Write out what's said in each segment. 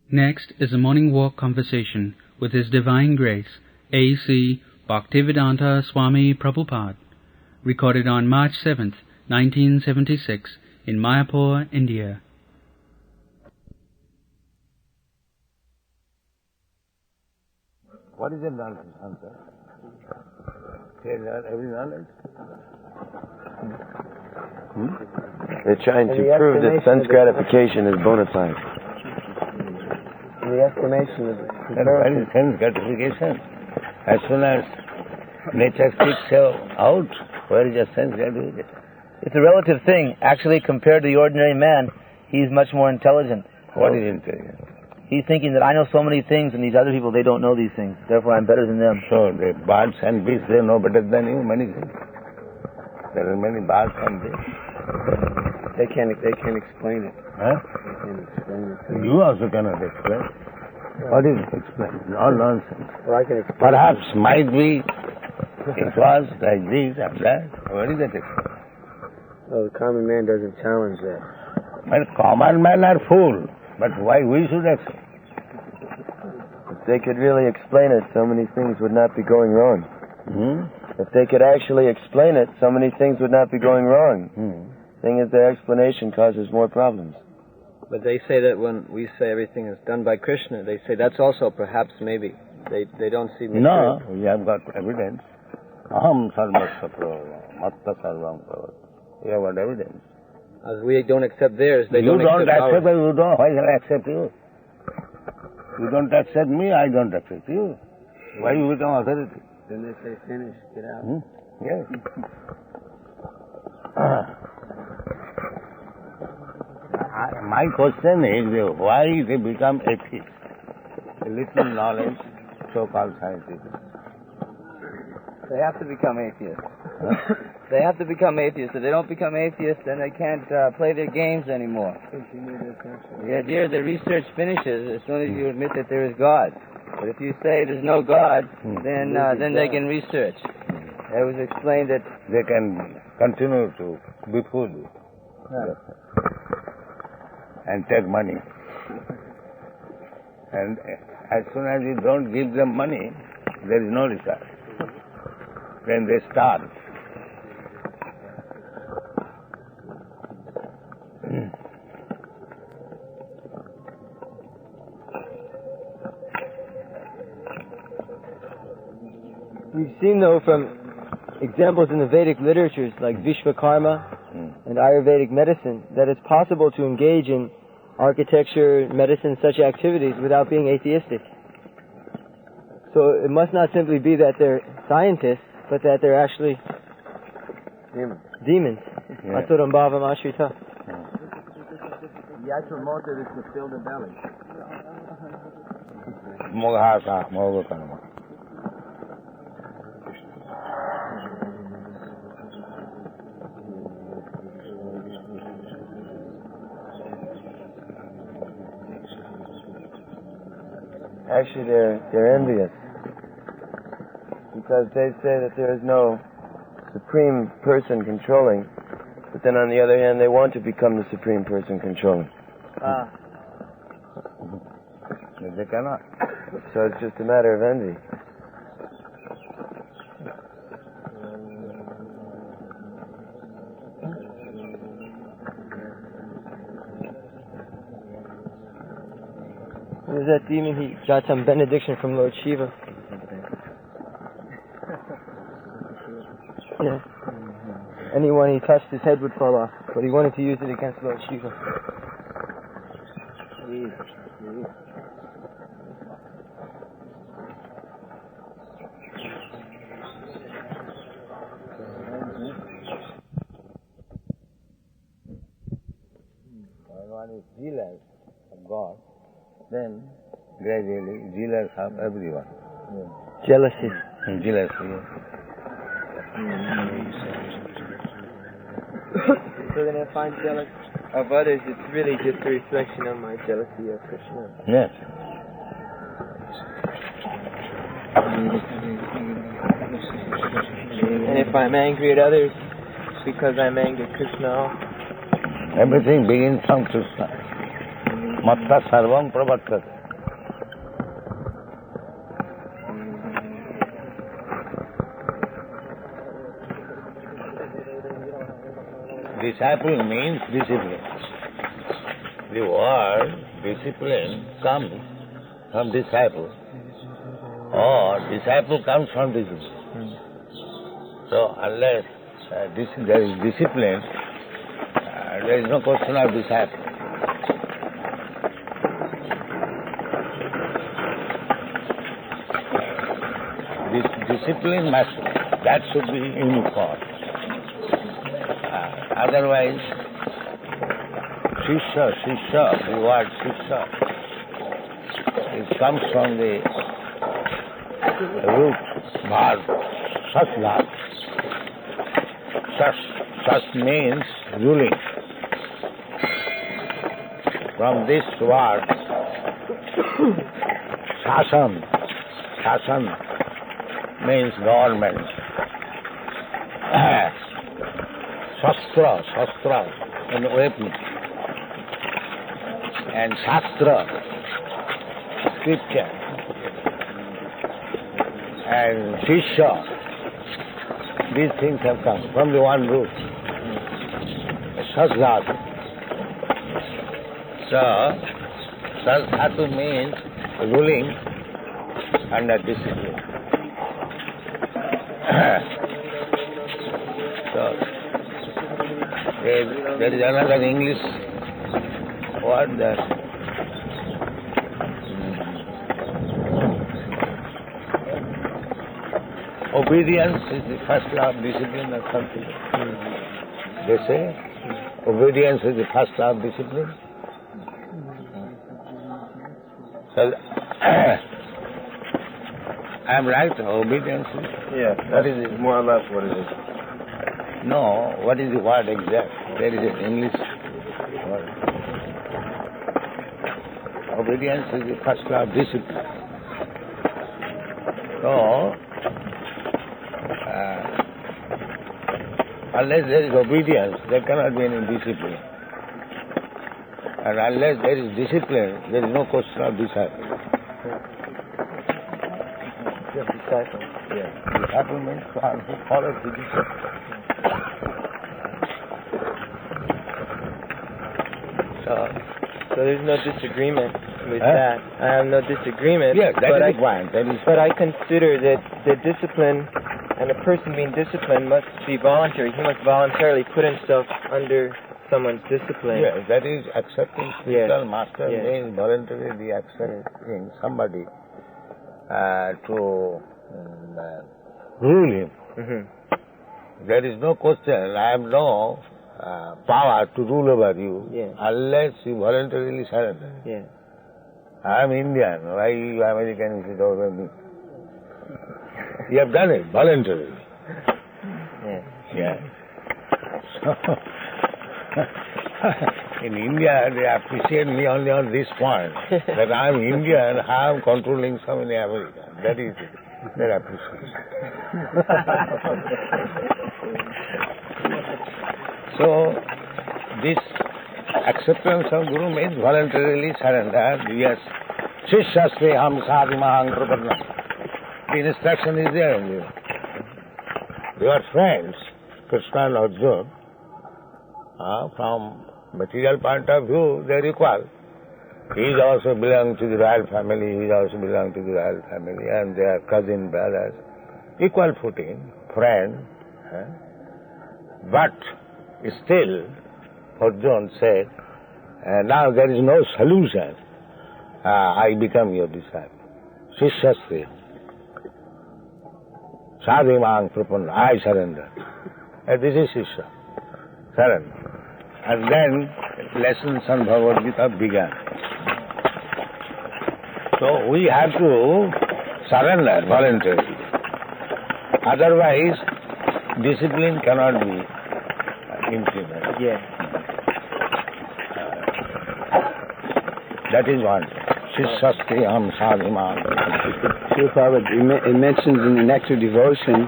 Next is a morning walk conversation with His Divine Grace, A.C. Bhaktivedanta Swami Prabhupada, recorded on March 7th, 1976, in Mayapur, India. What is the knowledge, answer? Every knowledge? They're trying to prove that sense gratification is bona fide. The estimation of What is sense gratification? As soon as nature kicks out, where is the sense gratification? It's a relative thing. Actually, compared to the ordinary man, he's much more intelligent. What is intelligence? He's thinking that I know so many things and these other people, they don't know these things. Therefore, I'm better than them. So the birds and beasts, they know better than you many things. There are many birds and beasts. They can't explain it. Huh? They can't explain it. You also cannot explain. What is explain? All nonsense. Well, I can explain. Perhaps, might be, it was like this and that. What is that explain? No, the common man doesn't challenge that. Well, common men are fool. But why we should accept? If they could really explain it, so many things would not be going wrong. If they could actually explain it, so many things would not be going wrong. Thing is, their explanation causes more problems. But they say that when we say everything is done by Krishna, they say that's also perhaps maybe. They don't see me. No, we have got evidence. Aham sarvasya prabhava, matta sarvam prabhava. We have got evidence. As we don't accept theirs, they you don't accept ours. You don't. Why shall I accept you? You don't accept me, I don't accept you. Why you become authority? Then they say, finish, get out. Yes. My question is, why they become atheists? A little knowledge, so-called scientific. They have to become atheists. They have to become atheists. If they don't become atheists, then they can't play their games anymore. The idea of the research finishes as soon as you admit that there is God. But if you say there's no God, then they can research. It was explained that they can continue to befool you and take money. And as soon as you don't give them money, there is no research. Then they starve. We've seen, though, from examples in the Vedic literatures like Vishvakarma and Ayurvedic medicine, that it's possible to engage in architecture, medicine, such activities without being atheistic. So it must not simply be that they're scientists, but that they're actually demons. Asuram bhavam ashrita. the actual motive is to fill the belly. Moghasa, Moghakana. Actually, they're envious because they say that there is no supreme person controlling, but then on the other hand, they want to become the supreme person controlling. They cannot. So it's just a matter of envy. What was that demon? He got some benediction from Lord Shiva. Yeah. Anyone he touched, his head would fall off, but he wanted to use it against Lord Shiva. One is zealous of God, then gradually zealous of everyone. Jealousy. Jealousy. So then if I'm jealous of others, it's really just a reflection of my jealousy of Krishna. Yes. And if I'm angry at others, it's because I'm angry at Krishna. Everything begins from Krishna. Matta sarvam pravartate. disciple means discipline. The word discipline comes from disciple, or disciple comes from discipline. So unless there is discipline, there is no question of disciple. This discipline that should be uniform. Otherwise, Shishya, the word Shishya, it comes from the root verb, Shasla. Shas means ruling. From this word, Shasan means government. Shastra, and weapon. And Shastra, scripture. And Shishya, these things have come from the one root. Shasdhatu. So, Shasdhatu means ruling under discipline. So, there is another English word that obedience is the first law of discipline or something. They say obedience is the first law of discipline. So, I am right, obedience is... Yeah, that is more or less what it is. No, what is the word exact? There is an English word. Obedience is the first law of discipline. So, unless there is obedience, there cannot be any discipline. And unless there is discipline, there is no question of disciple. Just disciple. Yes. Disciple means one who follows the disciple. So there's no disagreement with that. I have no disagreement. Yes, that is the point. But I consider that the discipline and a person being disciplined must be voluntary. He must voluntarily put himself under someone's discipline. Yes, that is accepting spiritual master means voluntarily accepting somebody to rule him. Mm-hmm. There is no question. I have no power to rule over you unless you voluntarily surrender. Yeah. I am Indian. Why you American sit over me? You have done it voluntarily. Yeah. So, in India, they appreciate me only on this point, that I am Indian, I am controlling so many Americans. That is their appreciation. So, this acceptance of Guru means voluntarily surrender. Yes, Shishya ham sadhimahang prapadna. The instruction is there only. Your friends, Krishna and Arjuna, from material point of view, they are equal. He is also belong to the royal family, he is also belong to the royal family, and they are cousin brothers. Equal footing, friend. But still, Arjuna said, now there is no solution. I become your disciple. Shishya Sadhimang Prapanna, I surrender. This is Shishya. Surrender. And then lessons on Bhagavad Gita began. So we have to surrender voluntarily. Otherwise, discipline cannot be implemented. Yeah. That is one. Shishasti ham sadhimam. Srila Prabhupada, it mentions in the Nectar Devotion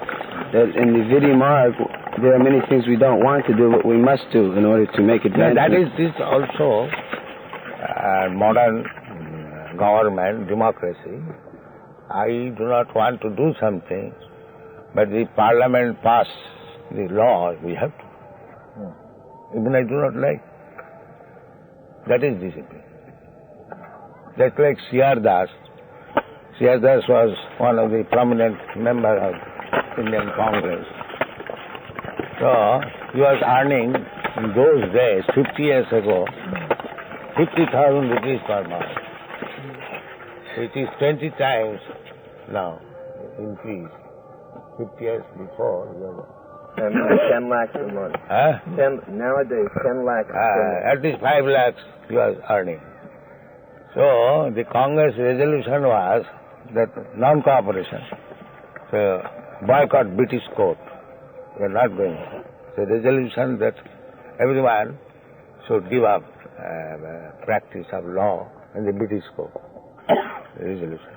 that in the Vidya Marg, there are many things we don't want to do, but we must do in order to make advancement. That is this also modern government, democracy. I do not want to do something, but the parliament pass the law, we have to. even I do not like. That is discipline. Just like C.R. Das. C.R. Das was one of the prominent members of Indian Congress. So, he was earning, in those days, 50 years ago, 50,000 rupees per month, which is 20 times now increased. 50 years before, he was 10 lakhs a month. Nowadays, 10 lakhs. At least 5 lakhs he was earning. So the Congress resolution was that non-cooperation, so boycott British court. We are not going. So resolution that everyone should give up practice of law in the British court. Resolution.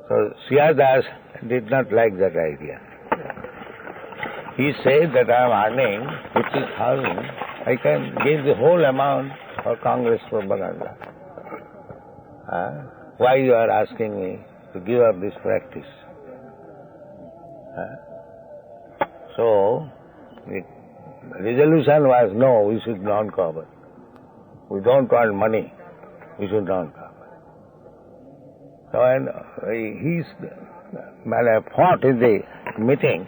So C.R. Das did not like that idea. He said that I am earning 50,000, I can give the whole amount for Congress propaganda. Why you are asking me to give up this practice? So, the resolution was no, we should non-cooperate. We don't want money, we should non-cooperate. So, and he fought in the meeting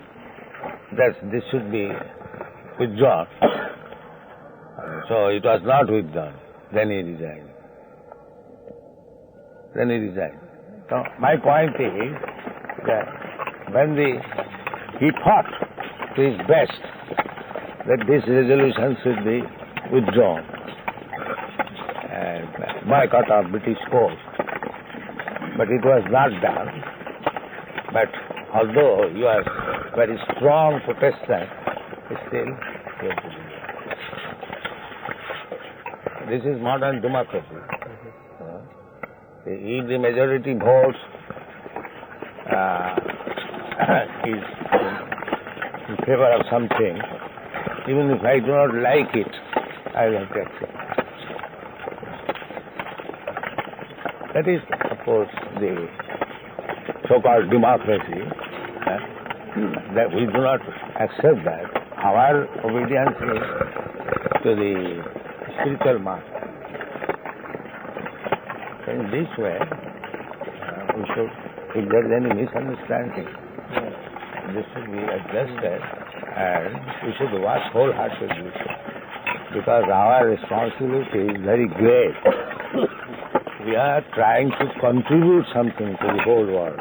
that this should be withdrawn. So it was not withdrawn. Then he resigned. So my point is that when he fought to his best that this resolution should be withdrawn and boycott of British court, but it was not done. But although you are very strong Protestant, still you have to do that. This is modern democracy. If the majority votes is in favor of something, even if I do not like it, I will have to accept it. That is, of course, the so-called democracy. That we do not accept that. Our obedience is to the spiritual master. In this way, we should, if there is any misunderstanding, this should be adjusted and we should watch wholeheartedly because our responsibility is very great. We are trying to contribute something to the whole world.